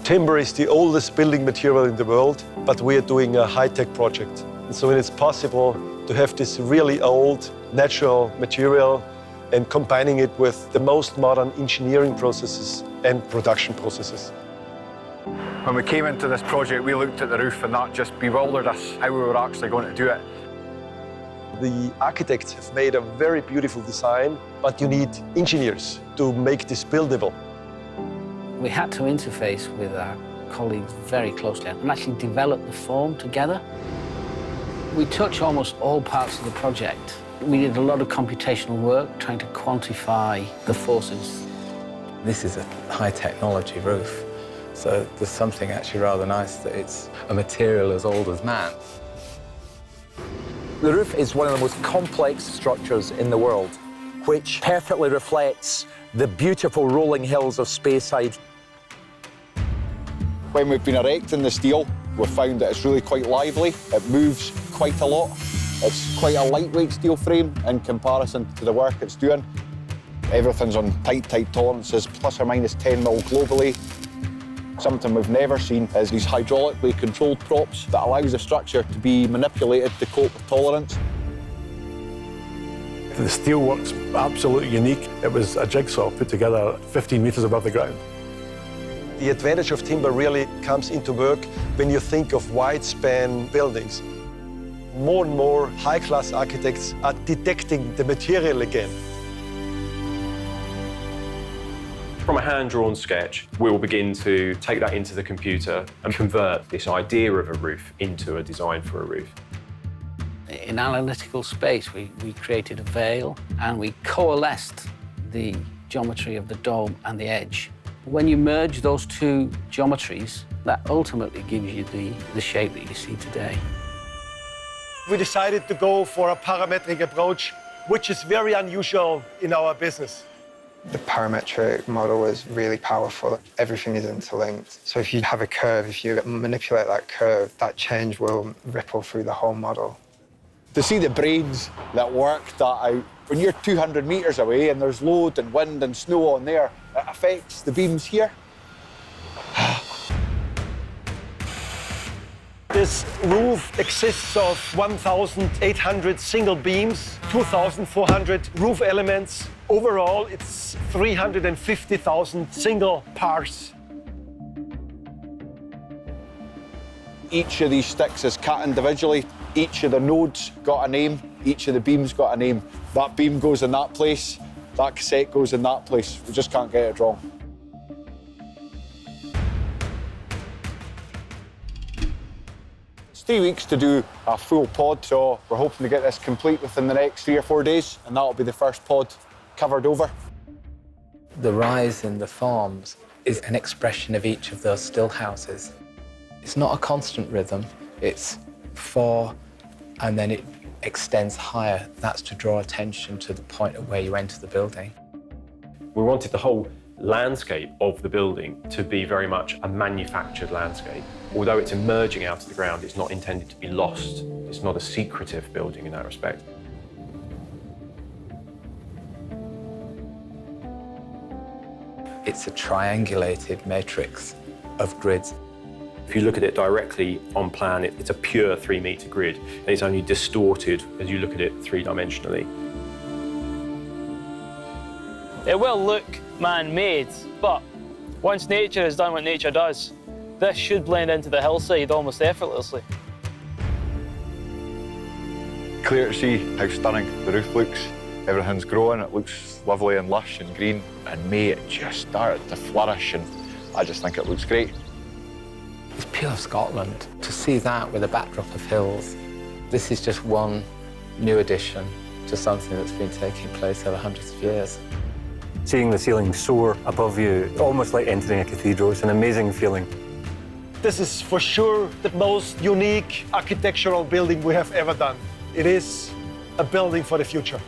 Timber is the oldest building material in the world, but we are doing a high-tech project. And so it's possible to have this really old, natural material and combining it with the most modern engineering processes and production processes. When we came into this project, we looked at the roof and that just bewildered us, how we were actually going to do it. The architects have made a very beautiful design, but you need engineers to make this buildable. We had to interface with our colleagues very closely and actually develop the form together. We touch almost all parts of the project. We did a lot of computational work trying to quantify the forces. This is a high technology roof, so there's something actually rather nice that it's a material as old as man. The roof is one of the most complex structures in the world, which perfectly reflects the beautiful rolling hills of Speyside. When we've been erecting the steel, we've found that it's really quite lively. It moves quite a lot. It's quite a lightweight steel frame in comparison to the work it's doing. Everything's on tight tolerances, plus or minus 10 mil globally. Something we've never seen is these hydraulically controlled props that allows the structure to be manipulated to cope with tolerance. The steelwork's absolutely unique. It was a jigsaw put together 15 metres above the ground. The advantage of timber really comes into work when you think of wide-span buildings. More and more high-class architects are detecting the material again. From a hand-drawn sketch, we'll begin to take that into the computer and convert this idea of a roof into a design for a roof. In analytical space, we created a veil and we coalesced the geometry of the dome and the edge. When you merge those two geometries, that ultimately gives you the shape that you see today. We decided to go for a parametric approach, which is very unusual in our business. The parametric model is really powerful. Everything is interlinked. So if you have a curve, if you manipulate that curve, that change will ripple through the whole model. To see the brains that work that out, when you're 200 metres away and there's load and wind and snow on there, it affects the beams here. This roof consists of 1,800 single beams, 2,400 roof elements. Overall, it's 350,000 single parts. Each of these sticks is cut individually. Each of the nodes got a name. Each of the beams got a name. That beam goes in that place. That cassette goes in that place. We just can't get it wrong. It's 3 weeks to do a full pod, so we're hoping to get this complete within the next 3 or 4 days, and that'll be the first pod covered over. The rise in the forms is an expression of each of those still houses. It's not a constant rhythm. It's 4, and then it extends higher. That's to draw attention to the point at where you enter the building. We wanted the whole landscape of the building to be very much a manufactured landscape. Although it's emerging out of the ground, it's not intended to be lost. It's not a secretive building in that respect. It's a triangulated matrix of grids. If you look at it directly on plan, it's a pure 3-metre grid, and it's only distorted as you look at it 3-dimensionally. It will look man-made, but once nature has done what nature does, this should blend into the hillside almost effortlessly. Clear to see how stunning the roof looks. Everything's growing, it looks lovely and lush and green. In May, it just started to flourish, and I just think it looks great. It's pure Scotland. To see that with a backdrop of hills, this is just one new addition to something that's been taking place over hundreds of years. Seeing the ceiling soar above you, almost like entering a cathedral, it's an amazing feeling. This is for sure the most unique architectural building we have ever done. It is a building for the future.